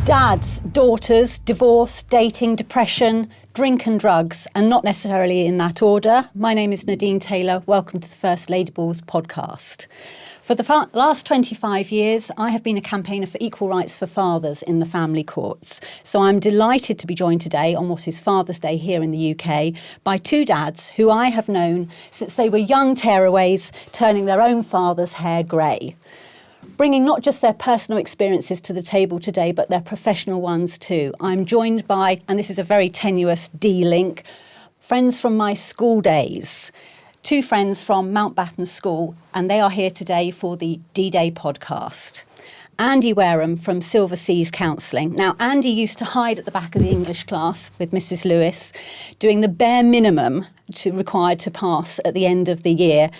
Dads, daughters, divorce, dating, depression, drink and drugs, and not necessarily in that order. My name is Nadine Taylor. Welcome to the First Ladyballs podcast. For the last 25 years, I have been a campaigner for equal rights for fathers in the family courts. So I'm delighted to be joined today on what is Father's Day here in the UK by two dads who I have known since they were young tearaways turning their own father's hair grey. Bringing not just their personal experiences to the table today, but their professional ones too. I'm joined by, and this is a very tenuous D-link, friends from my school days. Two friends from Mountbatten School, and they are here today for the D-Day podcast. Andy Wareham from Silver Seas Counselling. Now, Andy used to hide at the back of the English class with Mrs. Lewis, doing the bare minimum required to pass at the end of the year.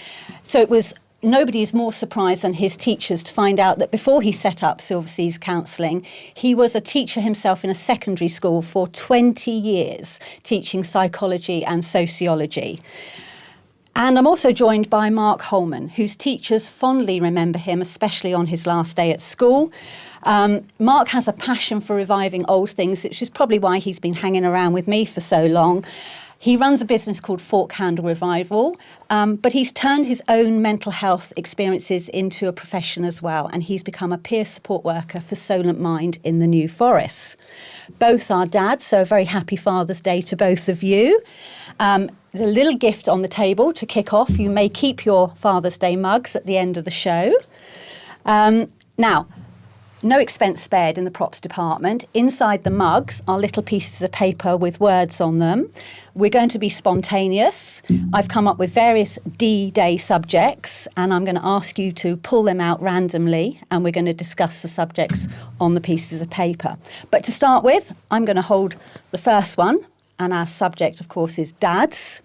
So it was nobody is more surprised than his teachers to find out that before he set up Silver Seas Counselling, he was a teacher himself in a secondary school for 20 years, teaching psychology and sociology. And I'm also joined by Mark Holman, whose teachers fondly remember him, especially on his last day at school. Mark has a passion for reviving old things, which is probably why he's been hanging around with me for so long. He runs a business called Fork Handle Revival, but he's turned his own mental health experiences into a profession as well, and he's become a peer support worker for Solent Mind in the New Forest. Both are dads, so a very happy Father's Day to both of you. There's a little gift on the table to kick off. You may keep your Father's Day mugs at the end of the show. Now, no expense spared in the props department. Inside the mugs are little pieces of paper with words on them. We're going to be spontaneous. I've come up with various D-Day subjects, and I'm going to ask you to pull them out randomly, and we're going to discuss the subjects on the pieces of paper. But to start with, I'm going to hold the first one, and our subject, of course, is dads.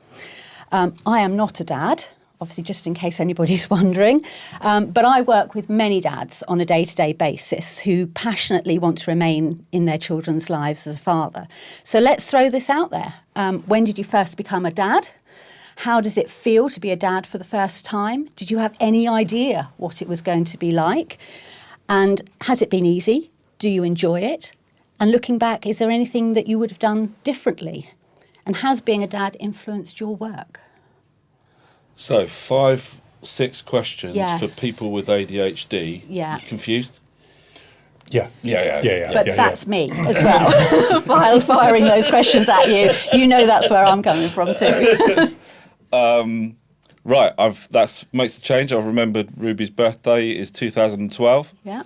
I am not a dad, obviously, just in case anybody's wondering. But I work with many dads on a day-to-day basis who passionately want to remain in their children's lives as a father. So let's throw this out there. When did you first become a dad? How does it feel to be a dad for the first time? Did you have any idea what it was going to be like? And has it been easy? Do you enjoy it? And looking back, is there anything that you would have done differently? And has being a dad influenced your work? So 5-6 questions for people with ADHD. Yeah. You confused? Yeah. But that's me as well, firing those questions at you. You know that's where I'm coming from too. Right, that makes a change. I've remembered Ruby's birthday is 2012. Yeah.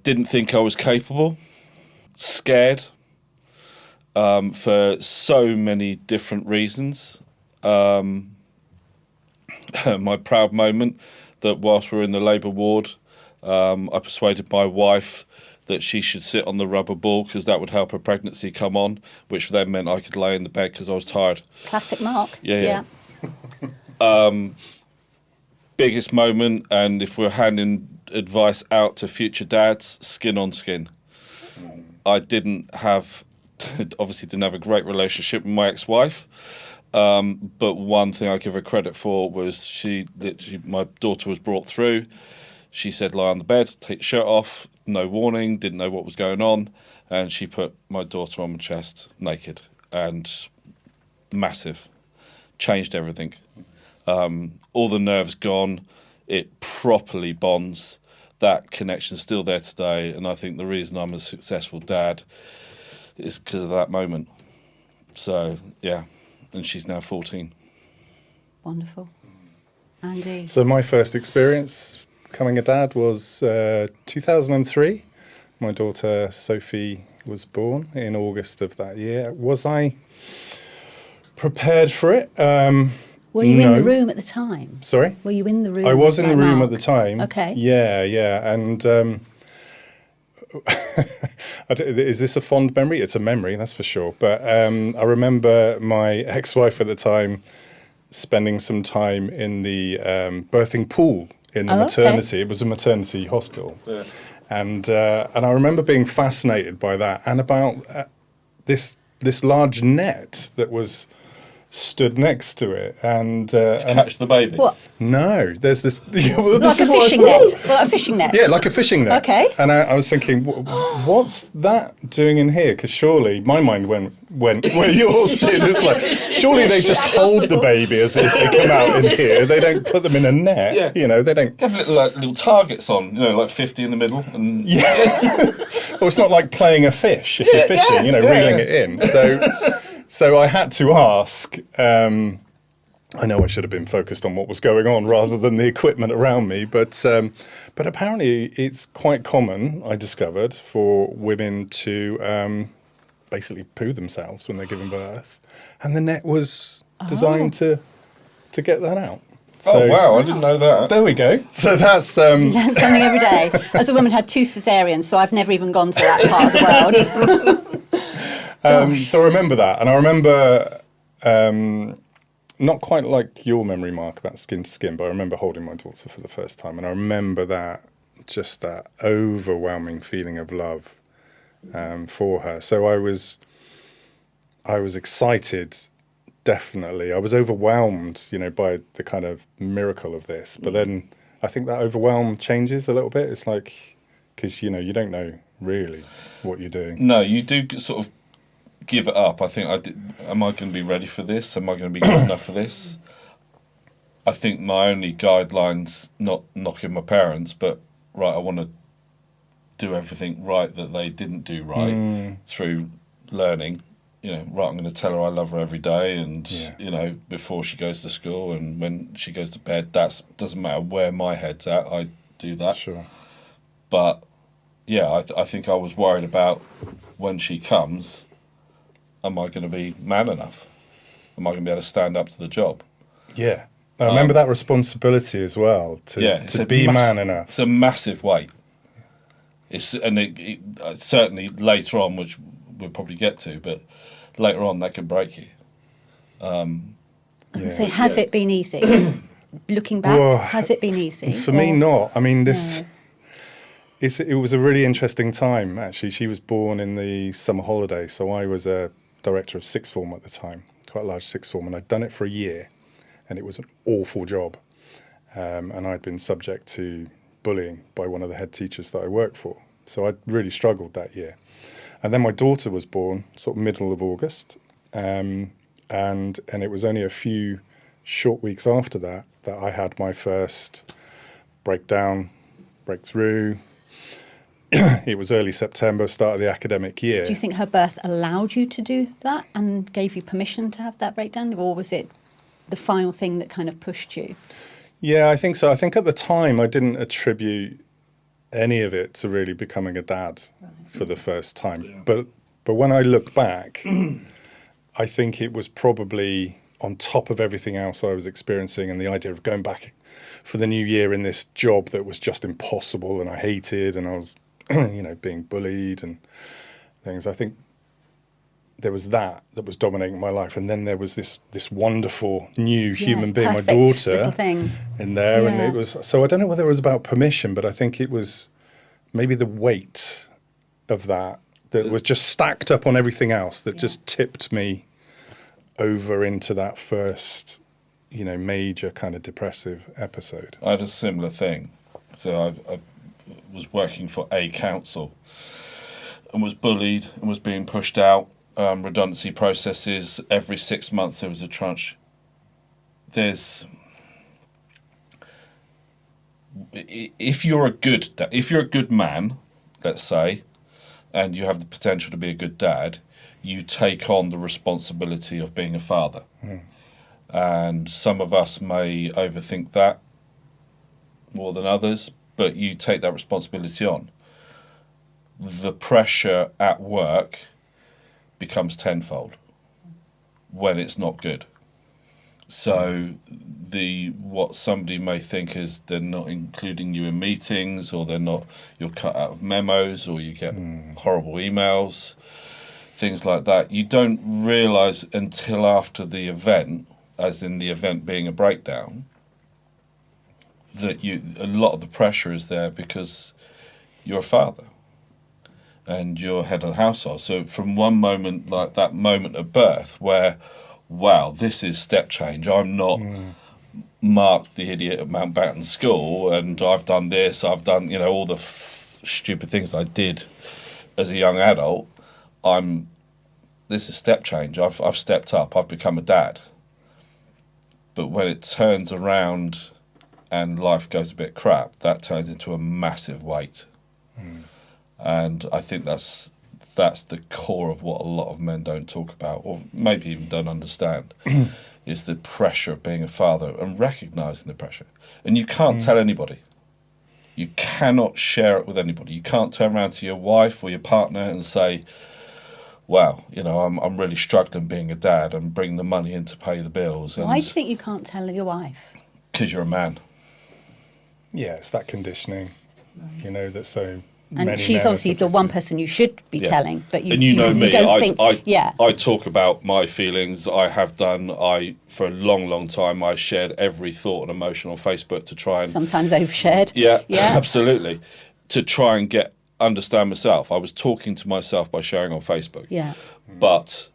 Didn't think I was capable. Scared. For so many different reasons. My proud moment that whilst we were in the labour ward, I persuaded my wife that she should sit on the rubber ball because that would help her pregnancy come on, which then meant I could lay in the bed because I was tired. Classic Mark. Yeah. Biggest moment, and if we're handing advice out to future dads, skin on skin. I obviously didn't have a great relationship with my ex-wife. But one thing I give her credit for was my daughter was brought through. She said, lie on the bed, take your shirt off, no warning, didn't know what was going on. And she put my daughter on my chest naked and massive. Changed everything. All the nerves gone. It properly bonds. That connection's still there today. And I think the reason I'm a successful dad is because of that moment. So, yeah. And she's now 14. Wonderful. Andy? So my first experience becoming a dad was 2003. My daughter Sophie was born in August of that year. Was I prepared for it? Were you in the room at the time? Sorry? Were you in the room? I was in the room Mark? at the time. Okay. Yeah. And is this a fond memory? It's a memory, that's for sure. But I remember my ex-wife at the time spending some time in the birthing pool in the maternity. Okay. It was a maternity hospital. Yeah. And I remember being fascinated by that and about this large net that was stood next to it, and Catch the baby. What? no, there's this. Well, Like a fishing net? Like a fishing net? Yeah, like a fishing net. Okay. And I was thinking, what's that doing in here? Because surely my mind went where yours did. It was like, surely they just hold the baby as if they come out in here. They don't put them in a net. Yeah. You know, they don't. Have little targets on, like 50 in the middle, and Well, it's not like playing a fish if you're fishing, reeling it in. So I had to ask. I know I should have been focused on what was going on rather than the equipment around me, but apparently it's quite common, I discovered, for women to basically poo themselves when they're giving birth, and the net was designed to get that out. So, oh wow, I didn't know that. There we go. So that's Learn something every day. As a woman, had 2 cesareans, so I've never even gone to that part of the world. so I remember that, and I remember not quite like your memory, Mark, about skin to skin, but I remember holding my daughter for the first time, and I remember that overwhelming feeling of love for her. So I was excited. Definitely. I was overwhelmed, by the kind of miracle of this. But then I think that overwhelm changes a little bit. It's like, because, you don't know really what you're doing. No, you do sort of give it up. I think, am I going to be ready for this? Am I going to be good enough for this? I think my only guidelines, not knocking my parents, but, right, I want to do everything right that they didn't do right through learning. Right, I'm going to tell her I love her every day, and before she goes to school and when she goes to bed. That doesn't matter where my head's at. I do that. Sure. But I think I was worried about when she comes. Am I going to be man enough? Am I going to be able to stand up to the job? Yeah, I remember that responsibility as well to be man enough. It's a massive weight. It certainly later on, which we'll probably get to, but later on that could break you. I was going to say, has it been easy? Looking back, has it been easy? For me, not. I mean, it was a really interesting time, actually. She was born in the summer holiday, so I was a director of sixth form at the time, quite a large sixth form, and I'd done it for a year, and it was an awful job. And I'd been subject to bullying by one of the head teachers that I worked for. So I really struggled that year. And then my daughter was born sort of middle of August, and it was only a few short weeks after that I had my first breakthrough. It was early September, start of the academic year. Do you think her birth allowed you to do that and gave you permission to have that breakdown, or was it the final thing that kind of pushed you? Yeah, I think so. I think at the time I didn't attribute any of it to really becoming a dad for the first time. Yeah. But when I look back, I think it was probably on top of everything else I was experiencing, and the idea of going back for the new year in this job that was just impossible and I hated, and I was, being bullied and things. I think there was that was dominating my life, and then there was this wonderful new human being, my daughter, little thing in there, and it was. So I don't know whether it was about permission, but I think it was maybe the weight of that was just stacked up on everything else that just tipped me over into that first, major kind of depressive episode. I had a similar thing. So I was working for a council and was bullied and was being pushed out. Redundancy processes. Every 6 months there was a tranche. If you're a good man, let's say, and you have the potential to be a good dad, you take on the responsibility of being a father. And some of us may overthink that more than others, but you take that responsibility on. The pressure at work becomes tenfold when it's not good. So what somebody may think is they're not including you in meetings, or you're cut out of memos, or you get horrible emails, things like that. You don't realise until after the event, as in the event being a breakdown, that a lot of the pressure is there because you're a father and you're head of the household. So from one moment, like that moment of birth, where wow, this is step change. I'm not Mark the idiot at Mountbatten School, and I've done this, I've done, you know, all the stupid things I did as a young adult. This is step change. I've stepped up. I've become a dad. But when it turns around and life goes a bit crap, that turns into a massive weight. And I think that's the core of what a lot of men don't talk about, or maybe even don't understand, is the pressure of being a father and recognising the pressure. And you can't tell anybody. You cannot share it with anybody. You can't turn around to your wife or your partner and say, wow, you know, I'm really struggling being a dad and bring the money in to pay the bills. Why do you think you can't tell your wife? Because you're a man. Yeah, it's that conditioning, you know, that's so And many she's men are obviously the subject one to. person you should be telling, but you, and you know me, don't think, I talk about my feelings. I have done. For a long time, I shared every thought and emotion on Facebook to try and sometimes overshared. Yeah, Yeah. absolutely, to try and understand myself. I was talking to myself by sharing on Facebook. Yeah. But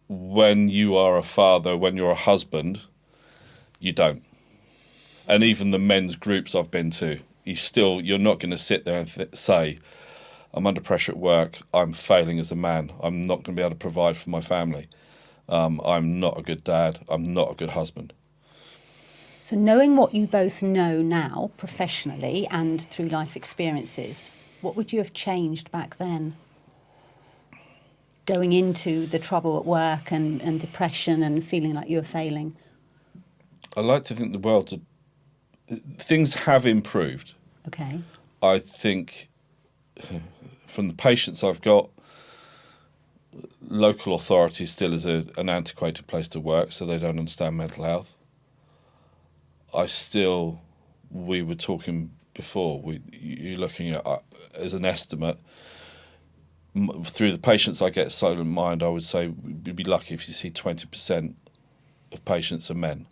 when you are a father, when you're a husband, you don't. And even the men's groups I've been to, you're not going to sit there and say, I'm under pressure at work, I'm failing as a man, I'm not going to be able to provide for my family, I'm not a good dad, I'm not a good husband. So knowing what you both know now, professionally and through life experiences, what would you have changed back then? Going into the trouble at work and depression and feeling like you were failing? I like to think things have improved. Okay. I think from the patients I've got, local authority still is an antiquated place to work, so they don't understand mental health. We were talking before, you're looking at, as an estimate, through the patients I get Silent Mind, I would say we'd be lucky if you see 20% of patients are men.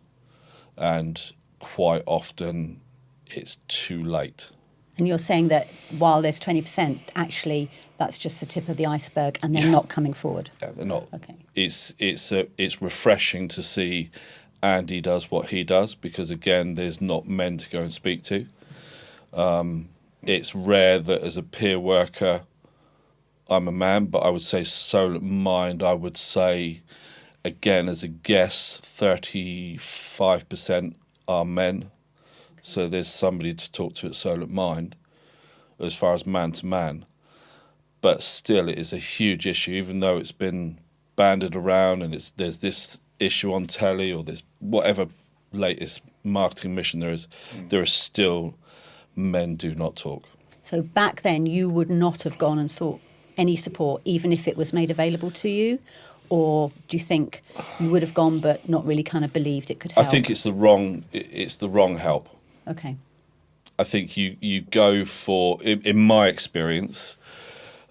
And quite often it's too late. And you're saying that while there's 20%, actually that's just the tip of the iceberg and they're not coming forward? Yeah, they're not. Okay. It's refreshing to see Andy does what he does, because again, there's not men to go and speak to. It's rare that as a peer worker I'm a man, but I would say Soul Mind, I would say, again, as a guess, 35% are men. So there's somebody to talk to at Soul Mind as far as man to man. But still, it is a huge issue, even though it's been banded around and there's this issue on telly or this whatever latest marketing mission there is still men do not talk. So back then you would not have gone and sought any support, even if it was made available to you? Or do you think you would have gone but not really kind of believed it could help? I think it's the wrong help. Okay. I think you go for, in my experience,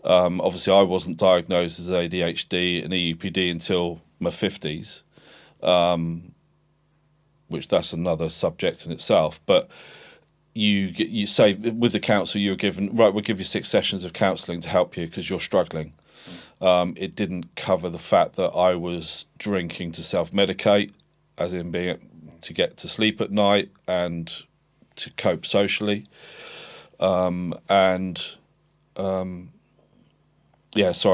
obviously I wasn't diagnosed as ADHD and EUPD until my 50s, which that's another subject in itself. But you say with the counsellor you're given, right, we'll give you 6 sessions of counselling to help you because you're struggling. It didn't cover the fact that I was drinking to self-medicate, as in to get to sleep at night and to cope socially. Sorry, I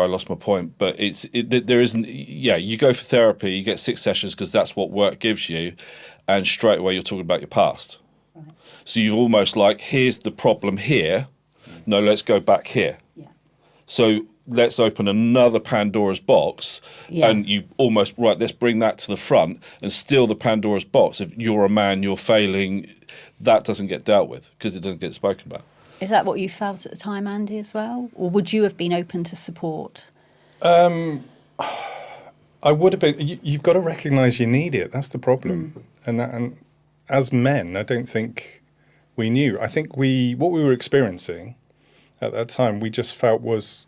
lost my point. But there isn't. Yeah, you go for therapy, you get 6 sessions because that's what work gives you, and straight away you're talking about your past. Right. So you've almost like, here's the problem here. No, let's go back here. Yeah. So let's open another Pandora's box, and you almost, right, let's bring that to the front, and still the Pandora's box. If you're a man, you're failing, that doesn't get dealt with because it doesn't get spoken about. Is that what you felt at the time, Andy, as well? Or would you have been open to support? I would have been. You've got to recognise you need it. That's the problem. And as men, I don't think we knew. I think what we were experiencing at that time, we just felt was,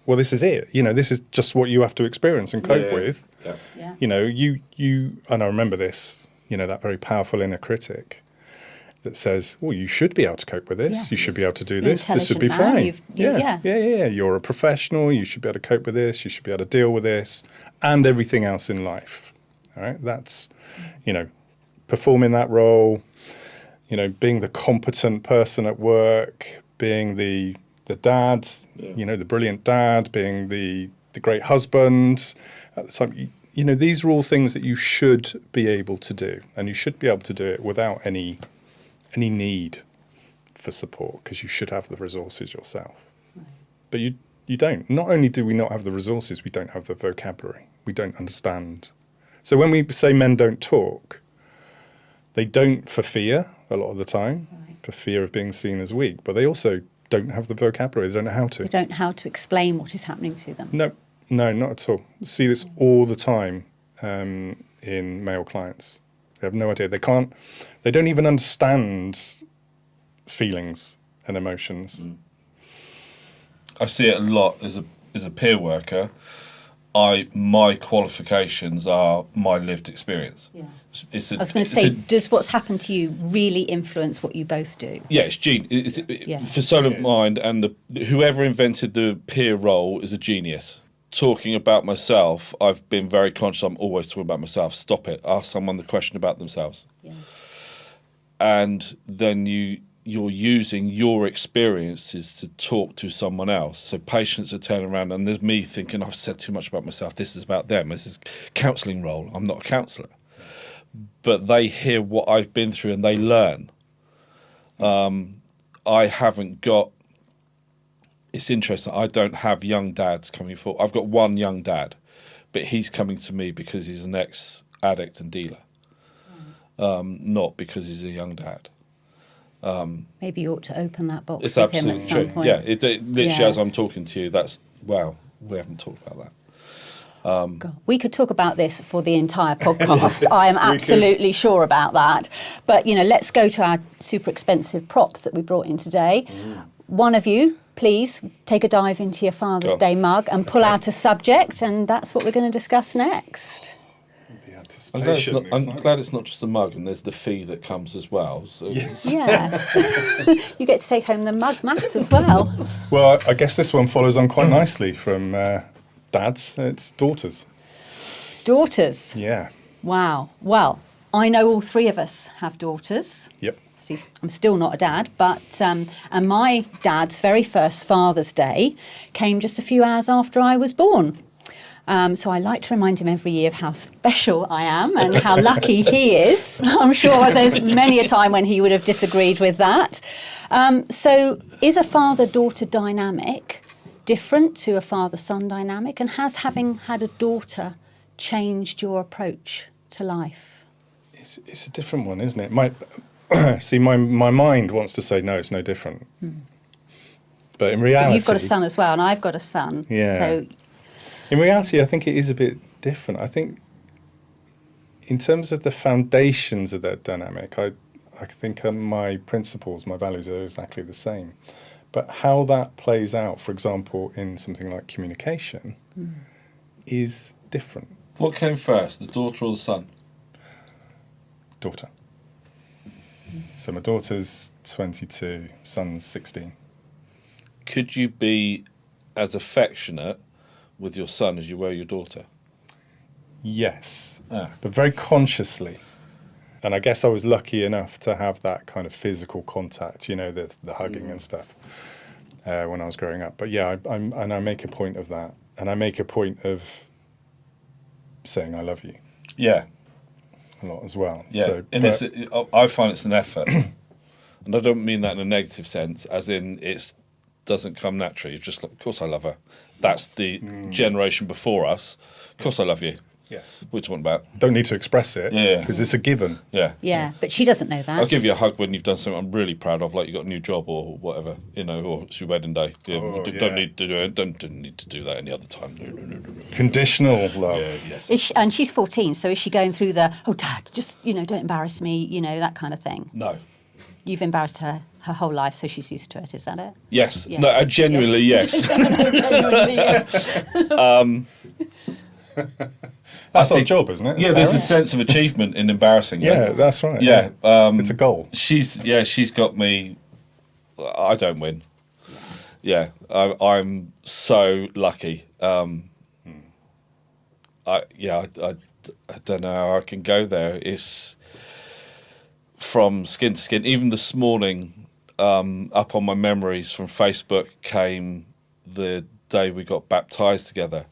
well, this is it. You know, this is just what you have to experience and cope with. Yeah. Yeah. You know, you and I remember this, you know, that very powerful inner critic. that says, well, you should be able to cope with this. Yes. You should be able to do You're this. This would be intelligent man. fine. Yeah. You're a professional. You should be able to cope with this. You should be able to deal with this and everything else in life. All right. That's, performing that role, being the competent person at work, being the dad, the brilliant dad, being the great husband at the time. These are all things that you should be able to do, and you should be able to do it without any need for support, because you should have the resources yourself. Right. But you don't. Not only do we not have the resources, we don't have the vocabulary. We don't understand. So when we say men don't talk, they don't for fear a lot of the time, for fear of being seen as weak, but they also don't have the vocabulary. They don't know how to. They don't know how to explain what is happening to them. No, not at all. I see this all the time in male clients. They have no idea. They don't even understand feelings and emotions. I see it a lot as a peer worker. My qualifications are my lived experience. Yeah. I was going to say, does what's happened to you really influence what you both do? Yeah, it's genius. For Soul of Mind, and whoever invented the peer role is a genius. Talking about myself, I've been very conscious. I'm always talking about myself. Stop it. Ask someone the question about themselves. Yeah. And then you're using your experiences to talk to someone else. So patients are turning around and there's me thinking, I've said too much about myself. This is about them. This is counselling role. I'm not a counsellor. But they hear what I've been through and they learn. I haven't got... It's interesting. I don't have young dads coming forward. I've got one young dad, but he's coming to me because he's an ex-addict and dealer, not because he's a young dad. Maybe you ought to open that box It's with him at absolutely some true. point. Yeah, literally as I'm talking to you, we haven't talked about that. God, we could talk about this for the entire podcast. I am absolutely sure about that. But, let's go to our super expensive props that we brought in today. One of you, please, take a dive into your Father's Day mug and pull out a subject, and that's what we're going to discuss next. I'm glad it's not just the mug, and there's the fee that comes as well. So. Yes. You get to take home the mug mat as well. Well, I guess this one follows on quite nicely from dads. It's daughters. Daughters? Yeah. Wow. Well, I know all three of us have daughters. Yep. I'm still not a dad, but and my dad's very first Father's Day came just a few hours after I was born. So I like to remind him every year of how special I am and how lucky he is. I'm sure there's many a time when he would have disagreed with that. So is a father-daughter dynamic different to a father-son dynamic? And has having had a daughter changed your approach to life? It's a different one, isn't it? My mind wants to say, no, it's no different. But in reality... But you've got a son as well, and I've got a son. Yeah. So... In reality, I think it is a bit different. I think in terms of the foundations of that dynamic, I think my principles, my values are exactly the same. But how that plays out, for example, in something like communication, is different. What came first, the daughter or the son? Daughter. So my daughter's 22, son's 16. Could you be as affectionate with your son as you were your daughter? Yes, but very consciously. And I guess I was lucky enough to have that kind of physical contact, the hugging and stuff when I was growing up. But yeah, I make a point of that. And I make a point of saying I love you. Yeah. A lot as well. Yeah, so, I find it's an effort. And I don't mean that in a negative sense, as in it doesn't come naturally. It's just like, of course I love her. That's the generation before us. Of course I love you. Yeah. What are you talking about? Don't need to express it. Yeah. Because it's a given. Yeah. Yeah, but she doesn't know that. I'll give you a hug when you've done something I'm really proud of, like you got a new job or whatever, or it's your wedding day. Yeah, don't need to do it. Don't need to do that any other time. No. Conditional love. Yeah, yes. And she's 14, so is she going through the, oh, Dad, just, don't embarrass me, that kind of thing? No. You've embarrassed her whole life, so she's used to it, is that it? Yes. No, genuinely, yes. Genuinely, yes. That's our job, isn't it? Yeah, there's a sense of achievement in embarrassing. Yeah, that's right. Yeah, it's a goal. She's got me. I don't win. Yeah, I'm so lucky. I don't know how I can go there. It's from skin to skin. Even this morning, up on my memories from Facebook came the day we got baptized together.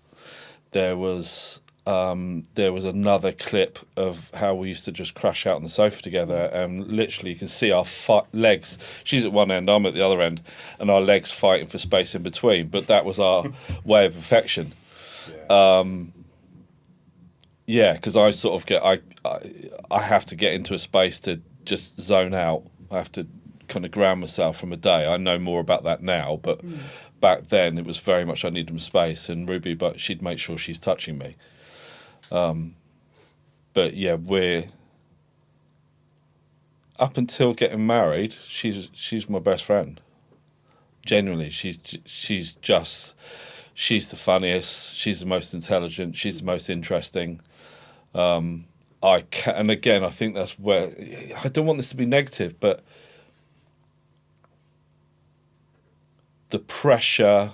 There was another clip of how we used to just crash out on the sofa together, and literally you can see our legs. She's at one end, I'm at the other end, and our legs fighting for space in between. But that was our way of affection. Yeah, because I sort of I have to get into a space to just zone out. I have to kind of ground myself from a day. I know more about that now, but back then it was very much I needed space. And Ruby, but she'd make sure she's touching me. But yeah, we're up until getting married. She's my best friend. Genuinely, she's the funniest. She's the most intelligent. She's the most interesting. And again, I think that's where I don't want this to be negative, but the pressure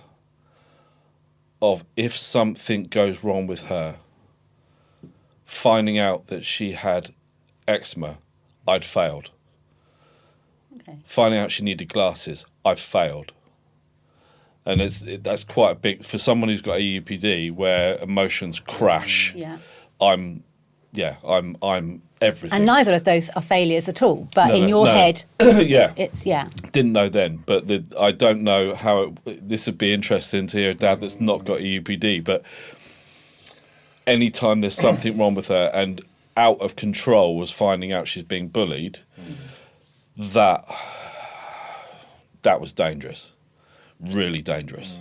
of if something goes wrong with her, finding out that she had eczema, I'd failed. Okay. Finding out she needed glasses, I've failed. And that's quite a big, for someone who's got AUPD where emotions crash. Yeah. I'm everything. And neither of those are failures at all. But in your head, yeah, it's Didn't know then, but I don't know how this would be interesting to hear a dad that's not got EUPD. But anytime there's something wrong with her and out of control was finding out she's being bullied, that was dangerous, really dangerous.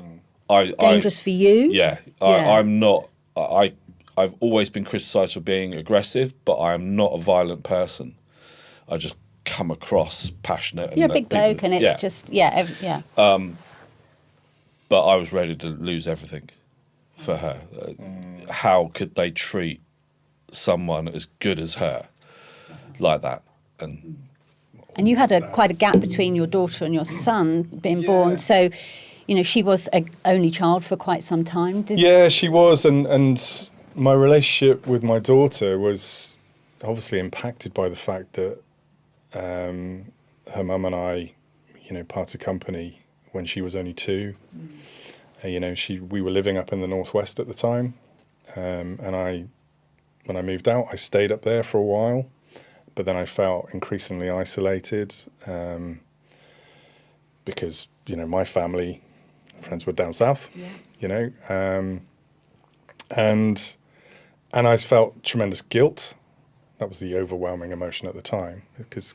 dangerous for you. Yeah, I'm not. I've always been criticised for being aggressive, but I'm not a violent person. I just come across passionate. You're a big bloke, and it's just But I was ready to lose everything for her. How could they treat someone as good as her like that? And you had quite a gap between your daughter and your son being born, so she was an only child for quite some time. She was, and my relationship with my daughter was obviously impacted by the fact that her mum and I, parted company when she was only 2. We were living up in the northwest at the time, and when I moved out, I stayed up there for a while, but then I felt increasingly isolated because my family friends were down south, and I felt tremendous guilt. That was the overwhelming emotion at the time, because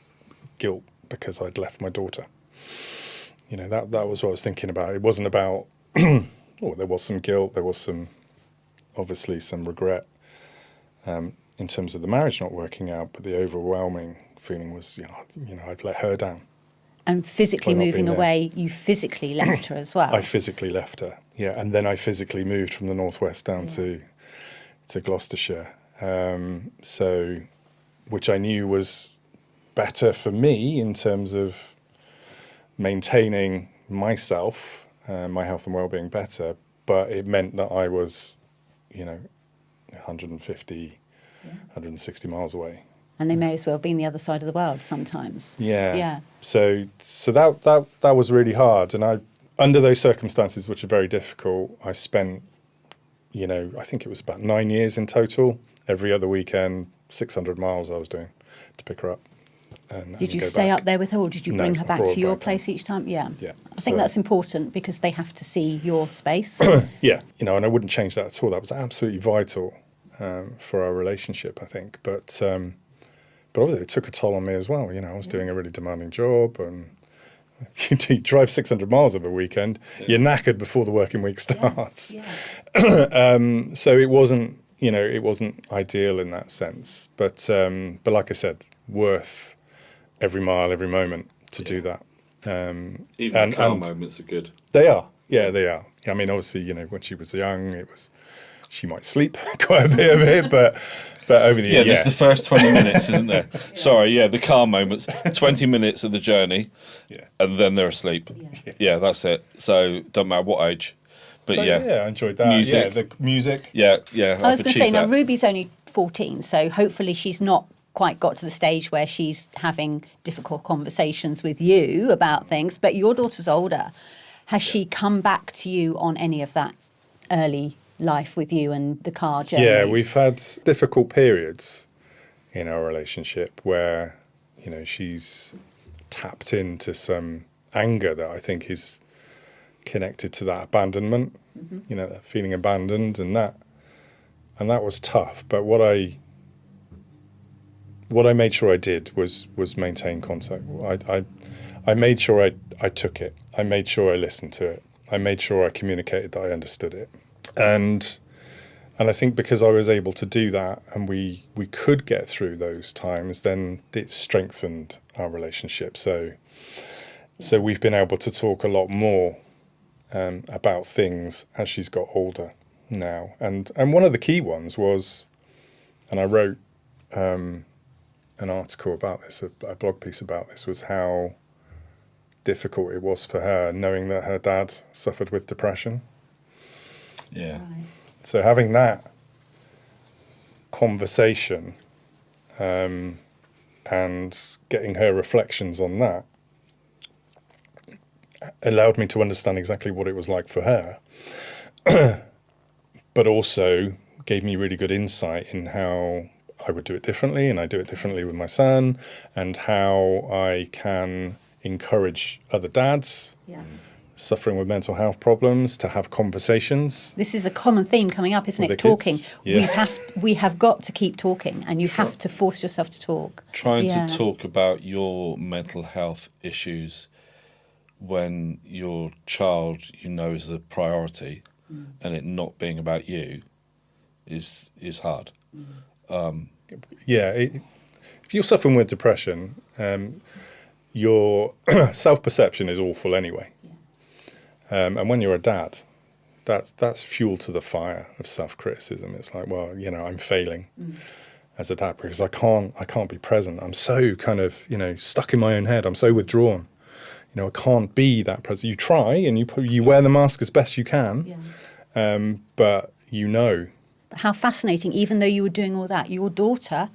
I'd left my daughter. That was what I was thinking about. It wasn't about, there was some guilt, there was obviously some regret in terms of the marriage not working out, but the overwhelming feeling was, I've let her down. And physically moving away, you physically left her as well. I physically left her, and then I physically moved from the northwest down to Gloucestershire, which I knew was better for me in terms of maintaining myself, my health and well-being better, but it meant that I was, 150, 160 miles away. And they may as well be on the other side of the world sometimes. Yeah. So that was really hard, and under those circumstances, which are very difficult, I spent, I think it was about 9 years in total. Every other weekend, 600 miles I was doing to pick her up. Did you stay up there with her, or did you bring her back to your place each time? Yeah. I think that's important because they have to see your space. Yeah, and I wouldn't change that at all. That was absolutely vital for our relationship, I think. But obviously it took a toll on me as well. I was doing a really demanding job, and you drive 600 miles over a weekend, you're knackered before the working week starts. Yes. So it wasn't, it wasn't ideal in that sense. But like I said, worth every mile, every moment to do that. Even the car moments are good. They are. Yeah, they are. I mean, obviously, when she was young, it was She might sleep quite a bit of it, but over the year, there's the first 20 minutes, isn't there? Sorry, the calm moments. 20 minutes of the journey, and then they're asleep. Yeah, that's it. So doesn't matter what age. But I enjoyed that. Music. Yeah, the music. Yeah. I was going to say, now that. Ruby's only 14, so hopefully she's not quite got to the stage where she's having difficult conversations with you about things, but your daughter's older. Has she come back to you on any of that early life with you and the car journeys? Yeah, we've had difficult periods in our relationship where, she's tapped into some anger that I think is connected to that abandonment, that feeling abandoned, and that was tough. But what I made sure I did was maintain contact. I made sure I took it. I made sure I listened to it. I made sure I communicated that I understood it. And I think because I was able to do that and we could get through those times, then it strengthened our relationship. So we've been able to talk a lot more about things as she's got older now. And one of the key ones was, and I wrote an article about this, a blog piece about this, was how difficult it was for her knowing that her dad suffered with depression. Yeah. Right. So having that conversation and getting her reflections on that allowed me to understand exactly what it was like for her, but also gave me really good insight in how I would do it differently, and I do it differently with my son, and how I can encourage other dads suffering with mental health problems to have conversations. This is a common theme coming up, isn't With it? the Talking. kids. Yeah. We have got to keep talking, and you have to force yourself to talk. Trying to talk about your mental health issues when your child is the priority, and it not being about you is hard. If you're suffering with depression, your self-perception is awful anyway. And when you're a dad, that's fuel to the fire of self-criticism. It's like, well, I'm failing as a dad because I can't be present. I'm so kind of, stuck in my own head. I'm so withdrawn. I can't be that present. You try and you wear the mask as best you can, but How fascinating, even though you were doing all that, your daughter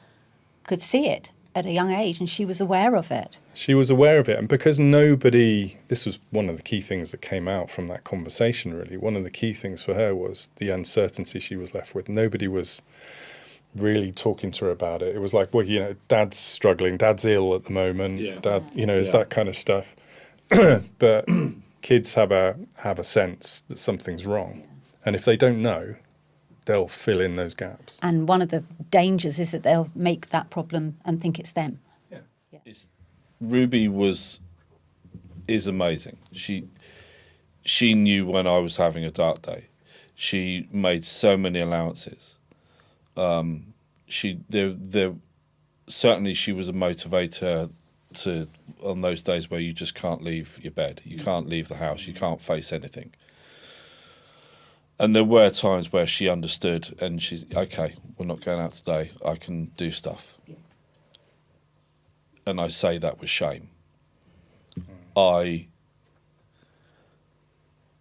could see it at a young age and she was aware of it. She was aware of it. And because this was one of the key things that came out from that conversation, really. One of the key things for her was the uncertainty she was left with. Nobody was really talking to her about it. It was like, well, dad's struggling, dad's ill at the moment, it's that kind of stuff. But kids have a sense that something's wrong. And if they don't know, they'll fill in those gaps. And one of the dangers is that they'll make that problem and think it's them. Ruby is amazing. She knew when I was having a dark day. She made so many allowances. Certainly she was a motivator on those days where you just can't leave your bed, you can't leave the house, you can't face anything. And there were times where she understood and she's, okay, we're not going out today, I can do stuff. And I say that with shame. The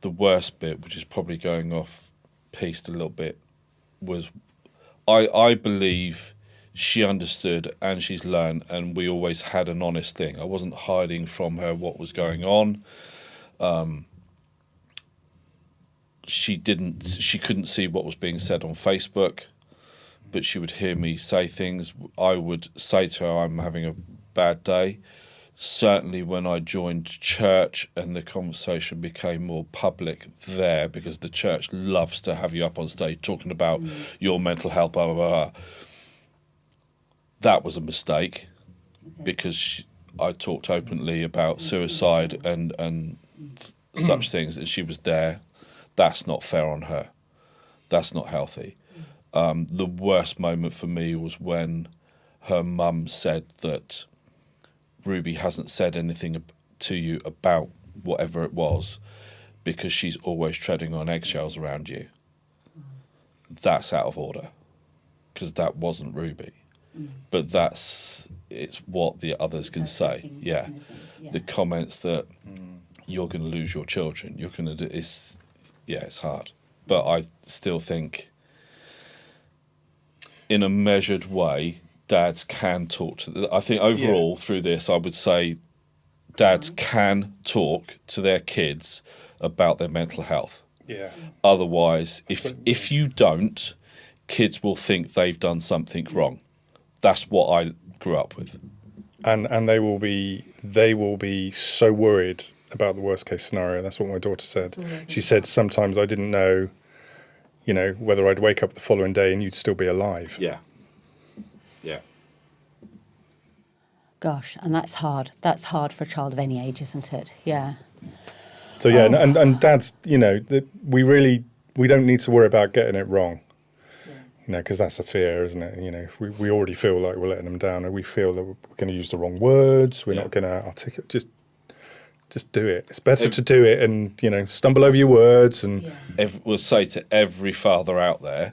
worst bit, which is probably going off piste a little bit, was I believe she understood and she's learned, and we always had an honest thing. I wasn't hiding from her what was going on. She couldn't see what was being said on Facebook, but she would hear me say things. I would say to her, I'm having a bad day. Certainly when I joined church and the conversation became more public there, because the church loves to have you up on stage talking about your mental health, blah, blah, blah. That was a mistake, because I talked openly about suicide and such things, and she was there. That's not fair on her. That's not healthy. The worst moment for me was when her mum said that Ruby hasn't said anything to you about whatever it was because she's always treading on eggshells around you. that's out of order, because that wasn't Ruby. But it's what the others can say. Yeah. The comments that you're going to lose your children, you're going to do, it's hard. But I still think in a measured way, dads can talk to, I think overall through this, I would say dads can talk to their kids about their mental health. Yeah. Otherwise, if you don't, kids will think they've done something wrong. That's what I grew up with. And they will be so worried about the worst case scenario. That's what my daughter said. She said sometimes I didn't know, whether I'd wake up the following day and you'd still be alive. Yeah. Yeah. Gosh, and that's hard. That's hard for a child of any age, isn't it? Yeah. So yeah, and dads, we don't need to worry about getting it wrong. Because that's a fear, isn't it? If we already feel like we're letting them down, and we feel that we're going to use the wrong words, we're not going to articulate. Just do it. It's better to do it and stumble over your words. And we'll say to every father out there,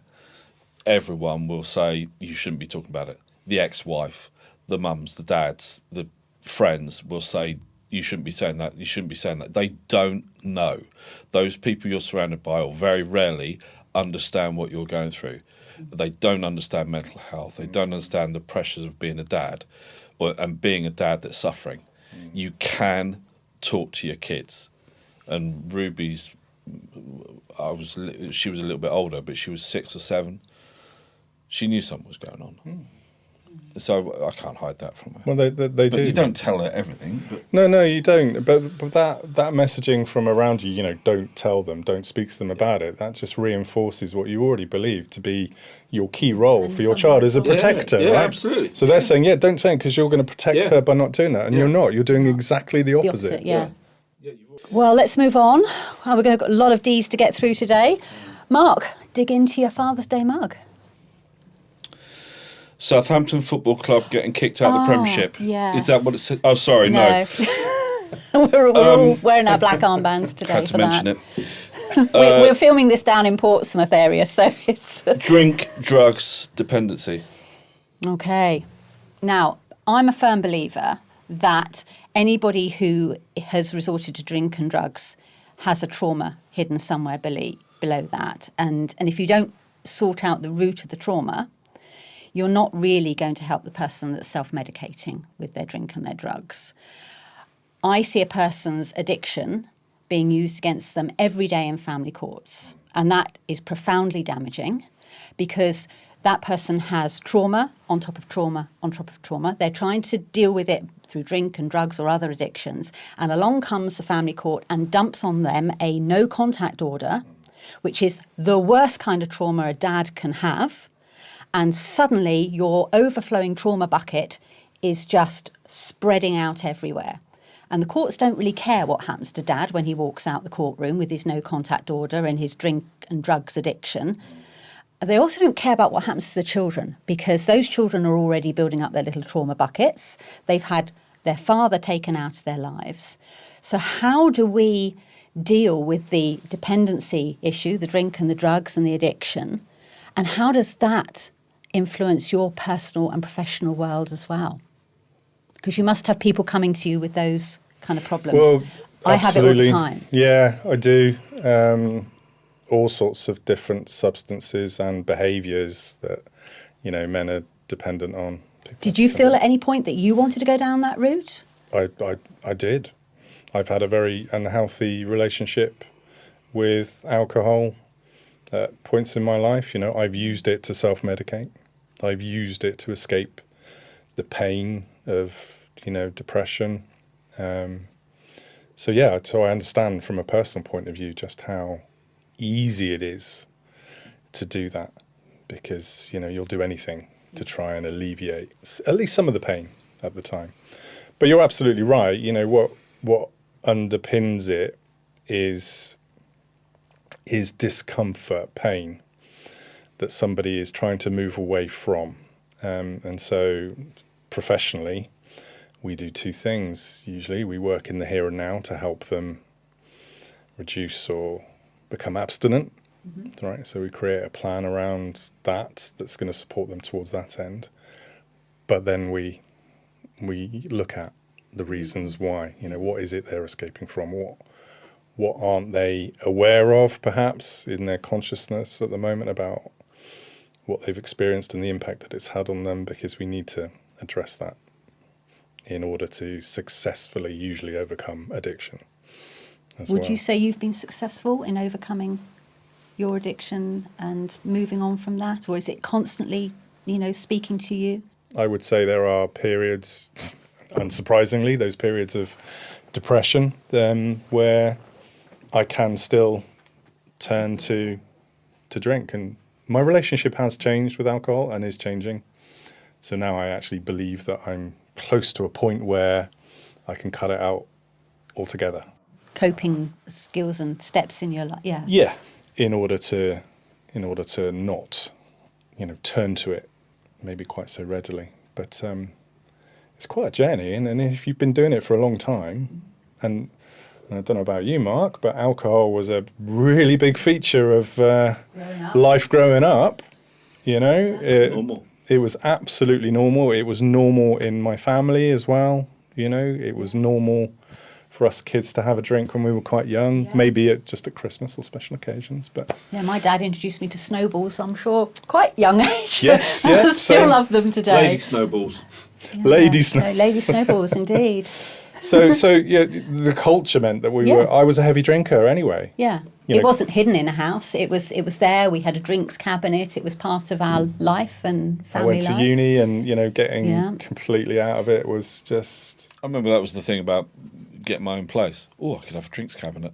everyone will say you shouldn't be talking about it. The ex-wife, the mums, the dads, the friends will say you shouldn't be saying that. You shouldn't be saying that. They don't know. Those people you're surrounded by, or very rarely, understand what you're going through. They don't understand mental health. They don't understand the pressures of being a dad, and being a dad that's suffering. You can talk to your kids. And Ruby's, she was a little bit older, but she was 6 or 7. She knew something was going on. So I can't hide that from her. Well, they do. You don't tell her everything. But No, you don't. But that messaging from around you, don't tell them, don't speak to them about it. That just reinforces what you already believe to be your key role for your child as a protector, right? Absolutely. So they're saying, don't say it because you're going to protect her by not doing that. And you're not. You're doing exactly the opposite. Well, let's move on. We're going to got a lot of D's to get through today. Mark, dig into your Father's Day mug. Southampton Football Club getting kicked out of the Premiership. Yes. Is that what it said? Oh, sorry, no. We're all wearing our black armbands today Had to for mention that. it. We're filming this down in Portsmouth area, so it's... Drink, drugs, dependency. Okay. Now, I'm a firm believer that anybody who has resorted to drink and drugs has a trauma hidden somewhere below that. And if you don't sort out the root of the trauma, you're not really going to help the person that's self-medicating with their drink and their drugs. I see a person's addiction being used against them every day in family courts, and that is profoundly damaging because that person has trauma on top of trauma on top of trauma. They're trying to deal with it through drink and drugs or other addictions, and along comes the family court and dumps on them a no-contact order, which is the worst kind of trauma a dad can have. And suddenly your overflowing trauma bucket is just spreading out everywhere. And the courts don't really care what happens to Dad when he walks out the courtroom with his no-contact order and his drink and drugs addiction. They also don't care about what happens to the children because those children are already building up their little trauma buckets. They've had their father taken out of their lives. So how do we deal with the dependency issue, the drink and the drugs and the addiction? And how does that influence your personal and professional world as well? Because you must have people coming to you with those kind of problems. Well, I have it all the time. Yeah, I do. All sorts of different substances and behaviours that, men are dependent on. Did you feel at any point that you wanted to go down that route? I did. I've had a very unhealthy relationship with alcohol at points in my life. I've used it to self-medicate. I've used it to escape the pain of, depression. So I understand from a personal point of view just how easy it is to do that because, you'll do anything to try and alleviate at least some of the pain at the time. But you're absolutely right. What underpins it is discomfort, pain that somebody is trying to move away from. And so professionally, we do two things. Usually we work in the here and now to help them reduce or become abstinent right? So we create a plan around that that's going to support them towards that end. But then we look at the reasons why. What is it they're escaping from? What aren't they aware of, perhaps, in their consciousness at the moment about what they've experienced and the impact that it's had on them? Because we need to address that in order to successfully usually overcome addiction. Would you say you've been successful in overcoming your addiction and moving on from that? Or is it constantly, speaking to you? I would say there are periods, unsurprisingly, those periods of depression where I can still turn to drink. And my relationship has changed with alcohol and is changing. So now I actually believe that I'm close to a point where I can cut it out altogether. Coping skills and steps in your life, yeah. Yeah, in order to not, turn to it maybe quite so readily. But it's quite a journey, and if you've been doing it for a long time, and I don't know about you, Mark, but alcohol was a really big feature of life growing up. Normal. It was absolutely normal. It was normal in my family as well. It was normal for us kids to have a drink when we were quite young, maybe just at Christmas or special occasions. But yeah, my dad introduced me to snowballs, I'm sure, quite young age. Yes, I still same. love them today. Lady snowballs. Yeah. Lady Lady snowballs, indeed. So yeah, the culture meant that I was a heavy drinker anyway. Yeah. It wasn't hidden in a house. It was there. We had a drinks cabinet. It was part of our life and family life. I went to uni and, getting completely out of it was just... I remember that was the thing about getting my own place. Oh, I could have a drinks cabinet.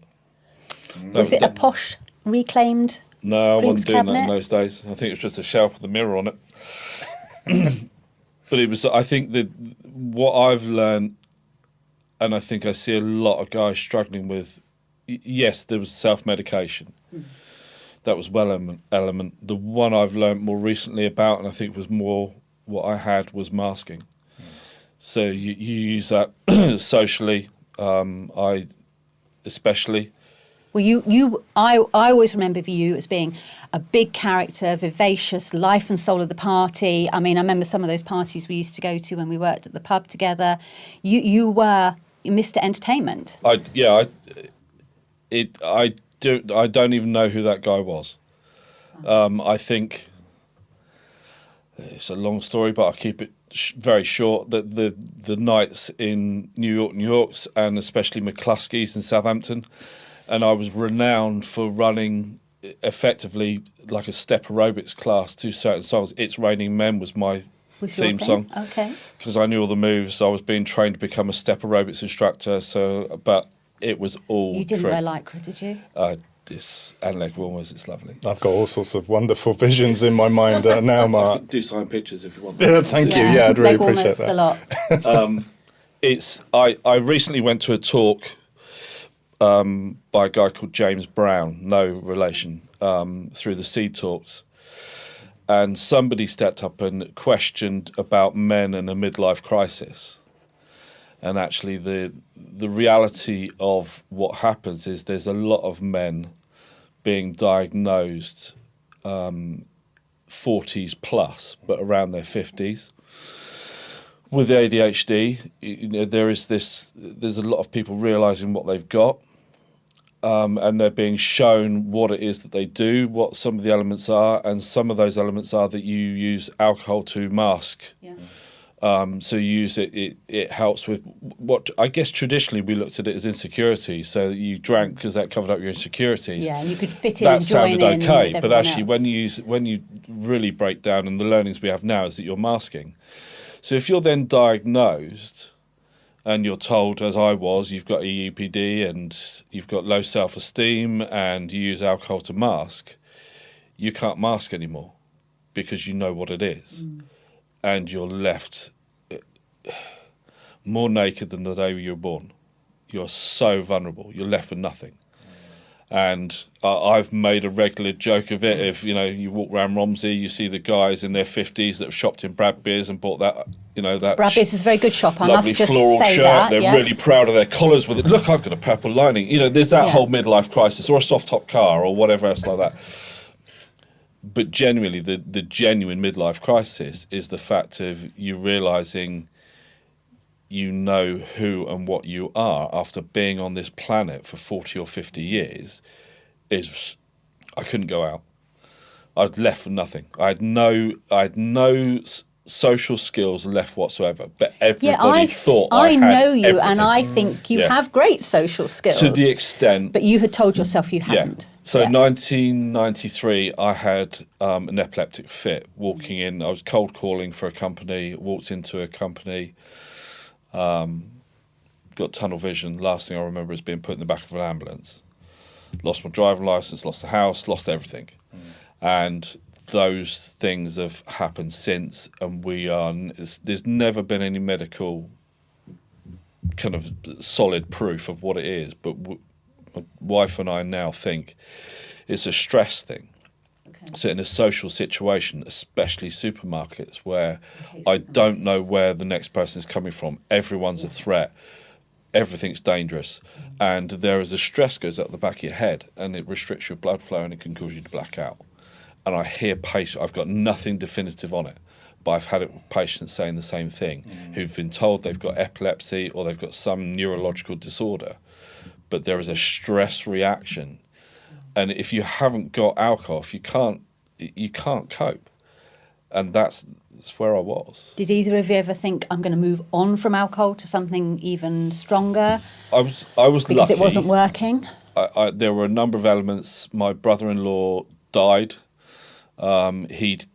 Was it a posh, reclaimed No, I drinks wasn't doing cabinet? that in those days. I think it was just a shelf with a mirror on it. But it was, I think that what I've learned, and I think I see a lot of guys struggling with, yes, there was self-medication. That was one element. The one I've learned more recently about, and I think was more what I had, was masking. So you use that socially, I especially. Well, I always remember you as being a big character, vivacious, life and soul of the party. I mean, I remember some of those parties we used to go to when we worked at the pub together. You were Mr. Entertainment. I don't even know who that guy was. I think it's a long story, but I'll keep it very short. That the nights in New York's, and especially McCluskey's in Southampton, and I was renowned for running effectively like a step aerobics class to certain songs. It's Raining Men was my theme song. Okay. Because I knew all the moves. I was being trained to become a step aerobics instructor. But it was all You didn't true. wear lycra, did you? And leg warmers. It's lovely. I've got all sorts of wonderful visions in my mind now, I Mark. could do signed pictures if you want. Thank you. Yeah, I'd really leg appreciate warmers, that. a lot. I recently went to a talk by a guy called James Brown, no relation, through the Seed Talks. And somebody stepped up and questioned about men and a midlife crisis. And actually the reality of what happens is there's a lot of men being diagnosed 40s plus, but around their 50s. With ADHD, there's a lot of people realising what they've got. And they're being shown what it is that they do, what some of the elements are, and some of those elements are that you use alcohol to mask. Yeah. So you use it helps with what I guess traditionally we looked at it as insecurity. So you drank because that covered up your insecurities. Yeah, you could fit in That and join sounded in okay, with but everyone actually else. when you really break down, and the learnings we have now is that you're masking. So if you're then diagnosed and you're told, as I was, you've got EUPD and you've got low self-esteem and you use alcohol to mask, you can't mask anymore because you know what it is. And you're left more naked than the day you were born. You're so vulnerable. You're left with nothing. And I've made a regular joke of it. If you walk around Romsey, you see the guys in their 50s that have shopped in Bradbeer's and bought that, that Bradbeer's is a very good shop. I lovely must just floral say shirt. that. They're Yeah. really proud of their collars with it. Look, I've got a purple lining. There's that whole midlife crisis, or a soft top car, or whatever else like that. But genuinely, the genuine midlife crisis is the fact of you realising you know who and what you are after being on this planet for 40 or 50 years. I couldn't go out. I'd left for nothing. I had no social skills left whatsoever. But everybody thought I had know you, everything. and I think you have great social skills. To the extent... But you had told yourself you hadn't. So 1993, I had an epileptic fit walking in. I was cold calling for a company, walked into a company, got tunnel vision. Last thing I remember is being put in the back of an ambulance. Lost my driving licence, lost the house, lost everything. And those things have happened since, and there's never been any medical kind of solid proof of what it is, but my wife and I now think it's a stress thing. Okay. So in a social situation, especially supermarkets, where I don't know where the next person is coming from, everyone's a threat, everything's dangerous, and there is a stress goes up the back of your head, and it restricts your blood flow, and it can cause you to black out. And I hear patients, I've got nothing definitive on it, but I've had it with patients saying the same thing, who've been told they've got epilepsy or they've got some neurological disorder, but there is a stress reaction. And if you haven't got alcohol, you can't cope. And that's where I was. Did either of you ever think, I'm going to move on from alcohol to something even stronger? I was because lucky. It wasn't working? There were a number of elements. My brother-in-law died. He'd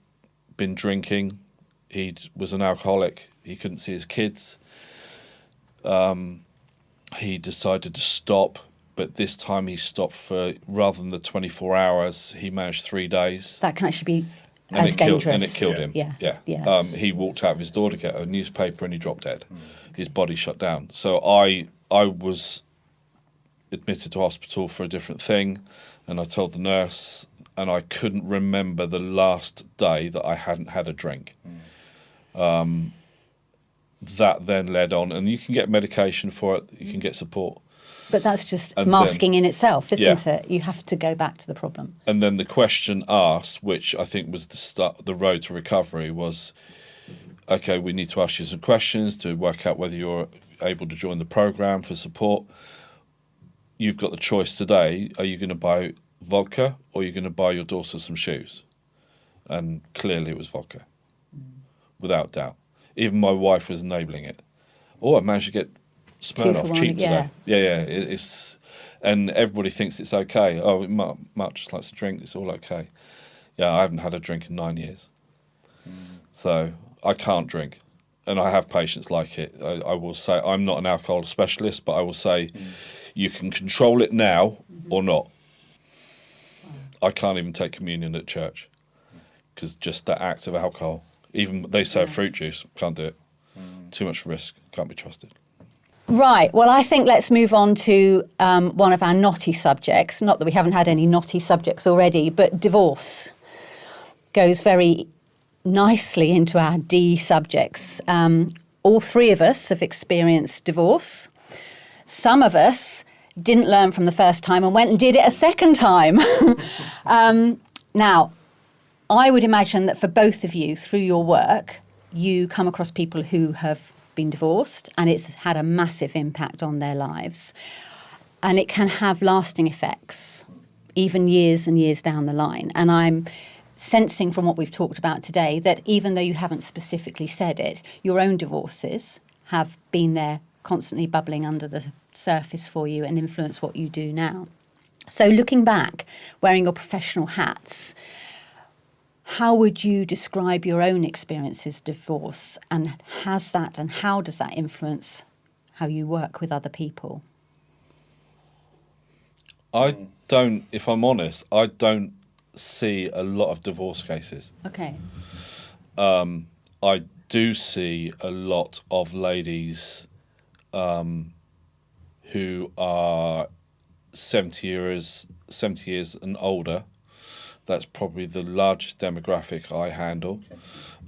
been drinking. He was an alcoholic. He couldn't see his kids. He decided to stop, but this time he stopped for, rather than the 24 hours, he managed 3 days. That can actually be and as dangerous. And it killed him. Yeah. He walked out of his door to get a newspaper and he dropped dead. His body shut down. So I was admitted to hospital for a different thing, and I told the nurse, and I couldn't remember the last day that I hadn't had a drink. That then led on, and you can get medication for it, you can get support. But that's just masking in itself, isn't it? You have to go back to the problem. And then the question asked, which I think was the road to recovery, was, okay, we need to ask you some questions to work out whether you're able to join the programme for support. You've got the choice today. Are you going to buy vodka or are you going to buy your daughter some shoes? And clearly it was vodka, without doubt. Even my wife was enabling it. Oh, I managed to get Smirnoff cheap today. Yeah. It's and everybody thinks it's okay. Oh, Mark just likes to drink. It's all okay. Yeah, I haven't had a drink in 9 years, so I can't drink, and I have patients like it. I will say I'm not an alcohol specialist, but I will say you can control it now or not. I can't even take communion at church because just that act of alcohol. Even they serve fruit juice, can't do it. Too much risk, can't be trusted. Right, well, I think let's move on to one of our knotty subjects. Not that we haven't had any knotty subjects already, but divorce goes very nicely into our D subjects. All three of us have experienced divorce. Some of us didn't learn from the first time and went and did it a second time. Now, I would imagine that for both of you, through your work, you come across people who have been divorced and it's had a massive impact on their lives. And it can have lasting effects, even years and years down the line. And I'm sensing from what we've talked about today that even though you haven't specifically said it, your own divorces have been there constantly bubbling under the surface for you and influence what you do now. So looking back, wearing your professional hats, how would you describe your own experiences of divorce, and how does that influence how you work with other people? If I'm honest, I don't see a lot of divorce cases. Okay. I do see a lot of ladies who are 70 years and older. That's probably the largest demographic I handle,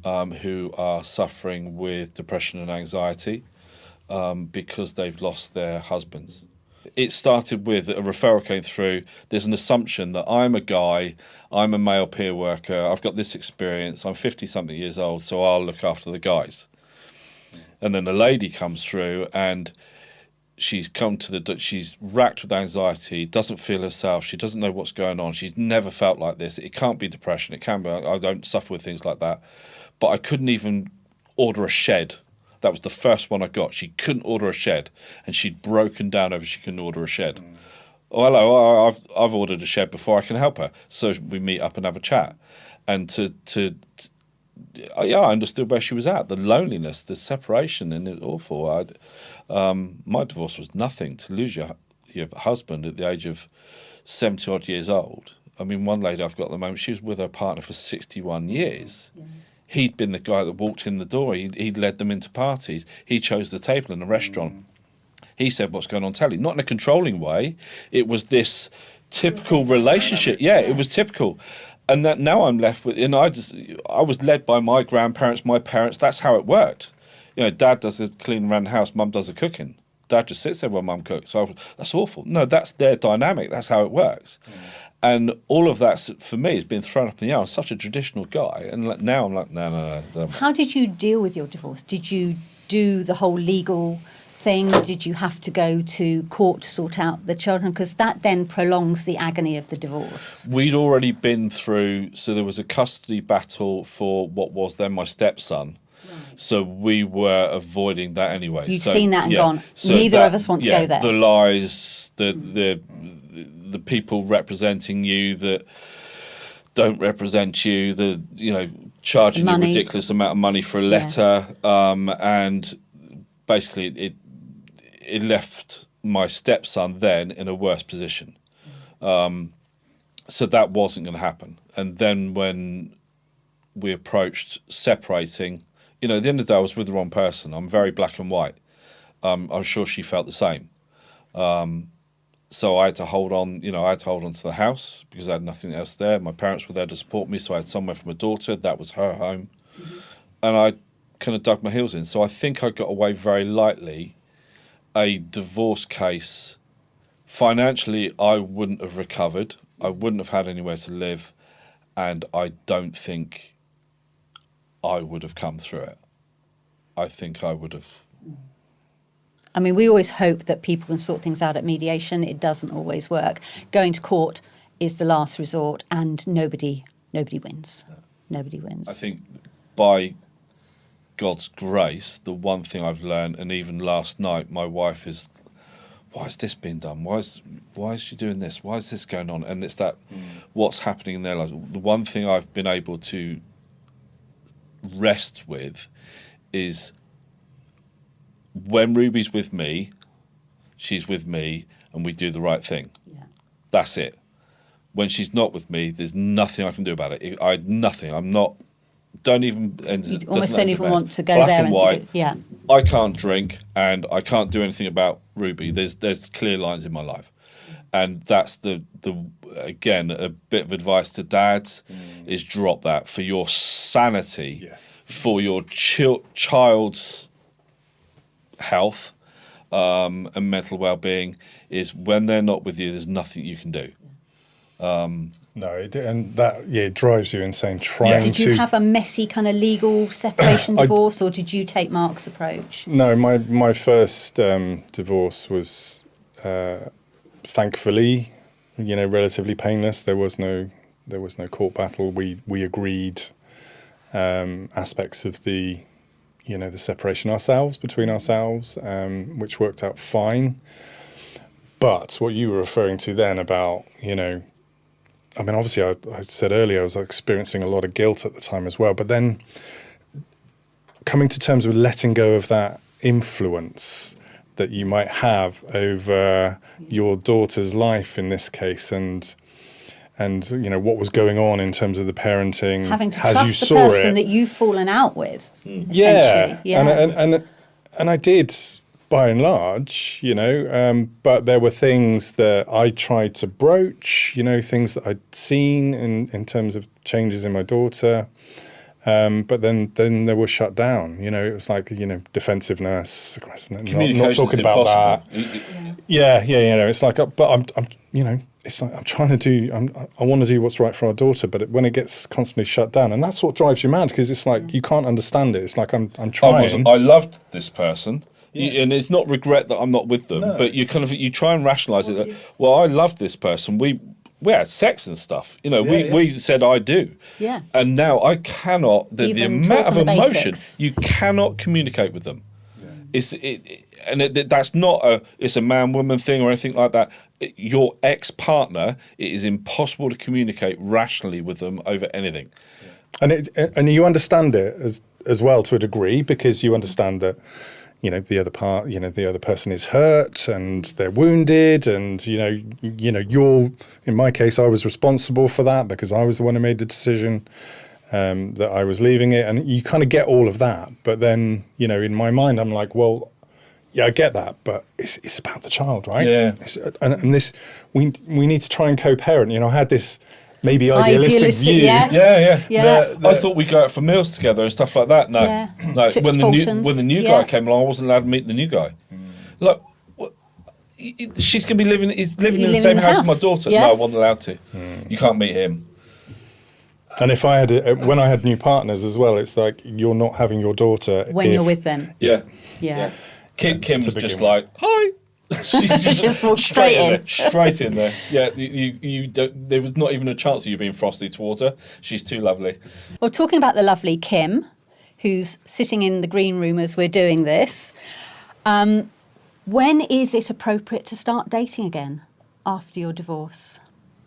who are suffering with depression and anxiety because they've lost their husbands. It started with a referral came through. There's an assumption that I'm a guy, I'm a male peer worker, I've got this experience, I'm 50-something years old, so I'll look after the guys. And then a lady comes through and she's she's racked with anxiety, doesn't feel herself, she doesn't know what's going on, she's never felt like this. It can't be depression, it can be, I don't suffer with things like that. But I couldn't even order a shed. That was the first one I got. She couldn't order a shed, and she'd broken down over she couldn't order a shed. Oh, hello, I've ordered a shed before, I can help her. So we meet up and have a chat. And I understood where she was at, the loneliness, the separation, and it was awful. My divorce was nothing. To lose your husband at the age of 70-odd years old. I mean, one lady I've got at the moment, she was with her partner for 61 years. Yeah. He'd been the guy that walked in the door. He'd led them into parties. He chose the table in the restaurant. He said what's going on telly. Not in a controlling way. It was this typical relationship. Yeah, it was typical. And that now I'm left with, and I was led by my grandparents, my parents. That's how it worked. Dad does the cleaning around the house, Mum does the cooking. Dad just sits there while Mum cooks. So that's awful. No, that's their dynamic. That's how it works. And all of that, for me, has been thrown up in the air. I'm such a traditional guy. And now I'm like, no. How did you deal with your divorce? Did you do the whole legal thing? Did you have to go to court to sort out the children? Because that then prolongs the agony of the divorce. We'd already been through, so there was a custody battle for what was then my stepson. Right. So we were avoiding that anyway. You'd seen that and gone, neither of us want to go there. The lies, the people representing you that don't represent you, charging a ridiculous amount of money for a letter, and basically it left my stepson then in a worse position. So that wasn't going to happen. And then when we approached separating, at the end of the day, I was with the wrong person. I'm very black and white. I'm sure she felt the same. So I had to hold on, to the house because I had nothing else there. My parents were there to support me, so I had somewhere for my daughter. That was her home. Mm-hmm. And I kind of dug my heels in. So I think I got away very lightly. A divorce case, financially, I wouldn't have recovered. I wouldn't have had anywhere to live. And I don't think I would have come through it. I think I would have... I mean, we always hope that people can sort things out at mediation. It doesn't always work. Going to court is the last resort, and nobody wins. Nobody wins. I think by God's grace, the one thing I've learned, and even last night, my wife is, why is this being done? Why is she doing this? Why is this going on? And it's that what's happening in their lives. The one thing I've been able to rest with is when Ruby's with me, she's with me, and we do the right thing. Yeah. That's it. When she's not with me, there's nothing I can do about it. Nothing. I'm not. Don't even. You almost don't even want to go Black there. And white. Yeah. I can't drink, and I can't do anything about Ruby. There's clear lines in my life, and that's the again a bit of advice to dads is drop that for your sanity, for your child's health and mental well-being. Is when they're not with you, there's nothing you can do. It drives you insane. Did you have a messy kind of legal separation divorce, or did you take Mark's approach? No, my first divorce was thankfully, relatively painless. There was no court battle. We agreed aspects of the separation between ourselves, which worked out fine. But what you were referring to then about, obviously I said earlier I was experiencing a lot of guilt at the time as well. But then coming to terms with letting go of that influence that you might have over your daughter's life in this case, and what was going on in terms of the parenting, having to as trust you the saw person it. that you've fallen out with. Yeah. And I did by and large, but there were things that I tried to broach, things that I'd seen in terms of changes in my daughter. But then they were shut down. It was like, defensiveness, aggressiveness, not talking about that. Yeah. It's like, but I'm it's like I'm trying to do. I want to do what's right for our daughter, but when it gets constantly shut down, and that's what drives you mad, because it's like you can't understand it. It's like I'm trying. I loved this person. And it's not regret that I'm not with them, but you try and rationalise it. That, well, I love this person. We had sex and stuff. We said I do. Yeah. And now I cannot. The amount of emotion basics. You cannot communicate with them. That's not it's a man-woman thing or anything like that. Your ex-partner, it is impossible to communicate rationally with them over anything. And you understand it as well to a degree, because you understand that the other person is hurt and they're wounded, and you're, in my case, I was responsible for that because I was the one who made the decision that I was leaving it, and you kind of get all of that. But then, in my mind, I'm like, well, yeah, I get that, but it's about the child, right? Yeah. And this, we need to try and co-parent. I had this maybe idealistic view. Yes. Yeah. I thought we'd go out for meals together and stuff like that. No, no. Trips When to the new guy came along, I wasn't allowed to meet the new guy. Like, she's going to be living in the same house as my daughter. Yes. No, I wasn't allowed to. You can't meet him. And if I had, when I had new partners as well, it's like you're not having your daughter when you're with them. Yeah. Kim was just like, hi. She just walked straight in. Straight in there. Yeah, you don't, there was not even a chance of you being frosty towards her. She's too lovely. Well, talking about the lovely Kim, who's sitting in the green room as we're doing this, when is it appropriate to start dating again after your divorce?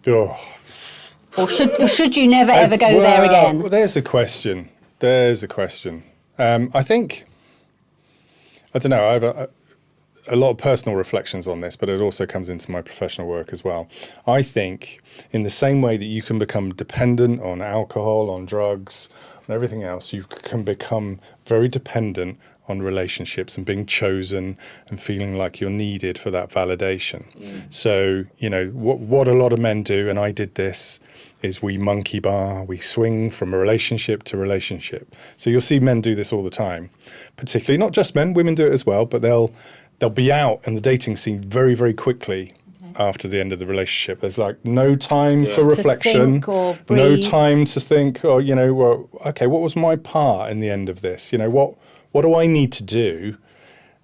Oh. Or should you never ever go there again? Well, there's a question. I think, I don't know, I have a lot of personal reflections on this, but it also comes into my professional work as well. I think in the same way that you can become dependent on alcohol, on drugs, and everything else, you can become very dependent on relationships and being chosen and feeling like you're needed for that validation. So, what a lot of men do, and I did this, is we monkey bar, we swing from a relationship to relationship. So you'll see men do this all the time, particularly not just men, women do it as well, but they'll be out in the dating scene very, very quickly after the end of the relationship. There's like no time for reflection, no time to think, okay, what was my part in the end of this? What do I need to do?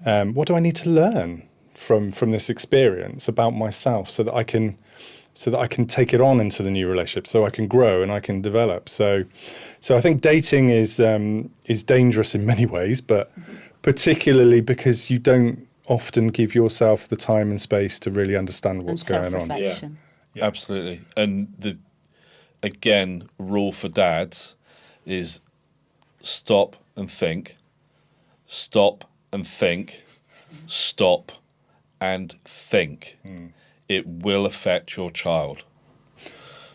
What do I need to learn from this experience about myself so that I can take it on into the new relationship, so I can grow and I can develop. So I think dating is dangerous in many ways, but particularly because you don't often give yourself the time and space to really understand what's going on. Yeah, absolutely. And again, rule for dads is stop and think, stop and think, stop and think. It will affect your child.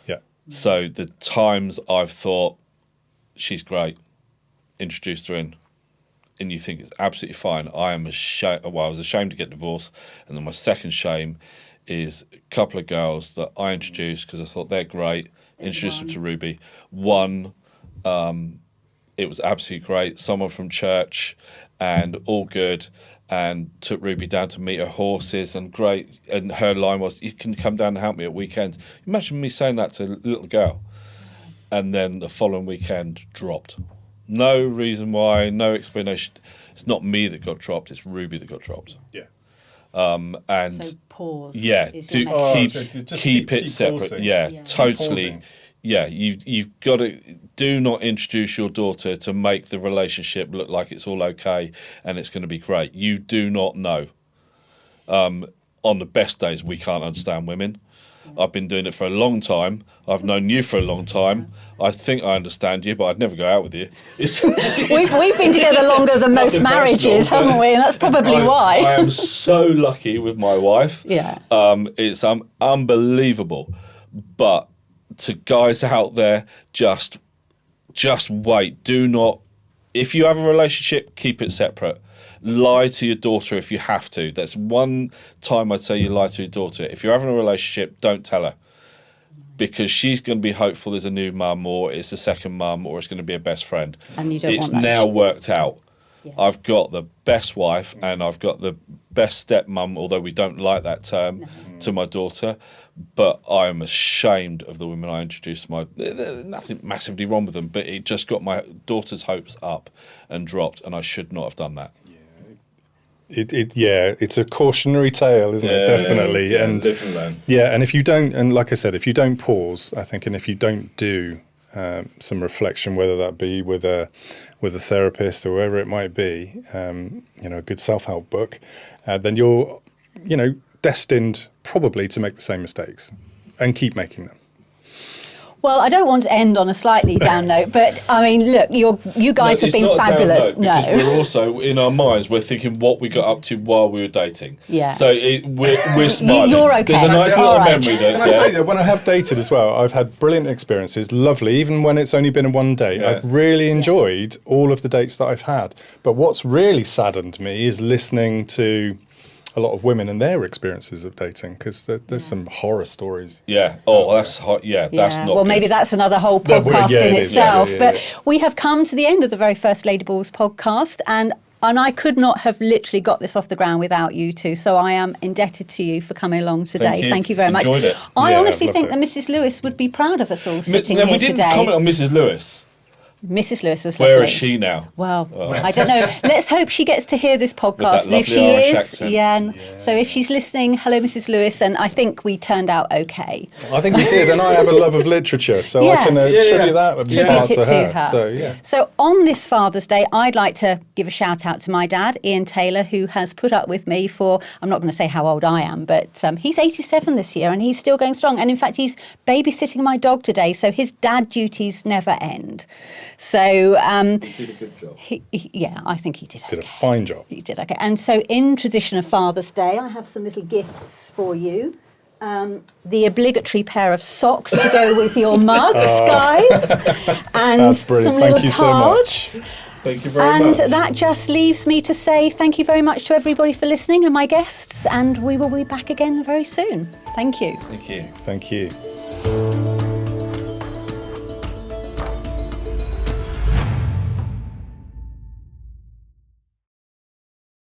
Yeah. So the times I've thought, she's great, introduced her in, and you think it's absolutely fine. I was ashamed to get divorced, and then my second shame is a couple of girls that I introduced because I thought they're great, introduced them to Ruby. One, it was absolutely great, someone from church, and all good, and took Ruby down to meet her horses, and great. And her line was, you can come down and help me at weekends. Imagine me saying that to a little girl. And then the following weekend, dropped. No reason why, no explanation. It's not me that got dropped, it's Ruby that got dropped. Yeah. So pause. Yeah, keep it separate. pausing. Yeah, totally. Pausing. Yeah, you've got to do not introduce your daughter to make the relationship look like it's all okay and it's going to be great. You do not know. On the best days, we can't understand women. I've been doing it for a long time. I've known you for a long time. I think I understand you, but I'd never go out with you. We've been together longer than most marriages, haven't we? And that's probably why. I am so lucky with my wife. Yeah. It's unbelievable. But to guys out there, just wait. Do not. If you have a relationship, keep it separate. lie to your daughter if you have to. That's one time I'd say you lie to your daughter. If you're having a relationship, don't tell her. Because she's going to be hopeful there's a new mum, or it's a second mum, or it's going to be a best friend. And you don't it's want that. now worked out. Yeah. I've got the best wife and I've got the best stepmum, although we don't like that term, to my daughter. But I am ashamed of the women I introduced. There's nothing massively wrong with them, but it just got my daughter's hopes up and dropped, and I should not have done that. It's a cautionary tale, isn't it? Definitely. And and if you don't, and like I said, if you don't pause, I think, and if you don't do some reflection, whether that be with a therapist or whoever it might be, a good self-help book, then you're, destined probably to make the same mistakes and keep making them. Well, I don't want to end on a slightly down note, but I mean, look, you guys have been fabulous. Because we're also, in our minds, we're thinking what we got up to while we were dating. Yeah. So we're smiling. You're okay. There's a nice little memory there. Can I say that when I have dated as well, I've had brilliant experiences, lovely, even when it's only been one date. I've really enjoyed all of the dates that I've had. But what's really saddened me is listening to a lot of women and their experiences of dating, because there's some horror stories. Yeah. Oh, that's hot. Yeah, that's not. Well, good. maybe that's another whole podcast in itself. Yeah. But we have come to the end of the very first Lady Balls podcast, and I could not have literally got this off the ground without you two. So I am indebted to you for coming along today. Thank you very much. Enjoyed it. I honestly think that Mrs. Lewis would be proud of us all sitting here we today. didn't comment on Mrs. Lewis. Mrs. Lewis was lovely. Where is she now? Well, I don't know. Let's hope she gets to hear this podcast. And if she is, so if she's listening, hello, Mrs. Lewis. And I think we turned out okay. I think we did, and I have a love of literature, so I can attribute that to her. So on this Father's Day, I'd like to give a shout out to my dad, Ian Taylor, who has put up with me for, I'm not going to say how old I am, but he's 87 this year and he's still going strong. And in fact, he's babysitting my dog today, so his dad duties never end. So he did a good job. I think he did okay. Did a fine job. He did okay. And so in tradition of Father's Day, I have some little gifts for you. The obligatory pair of socks to go with your mugs, guys. And some little cards. So much. Thank you very much. And that just leaves me to say thank you very much to everybody for listening and my guests. And we will be back again very soon. Thank you. Thank you. Thank you.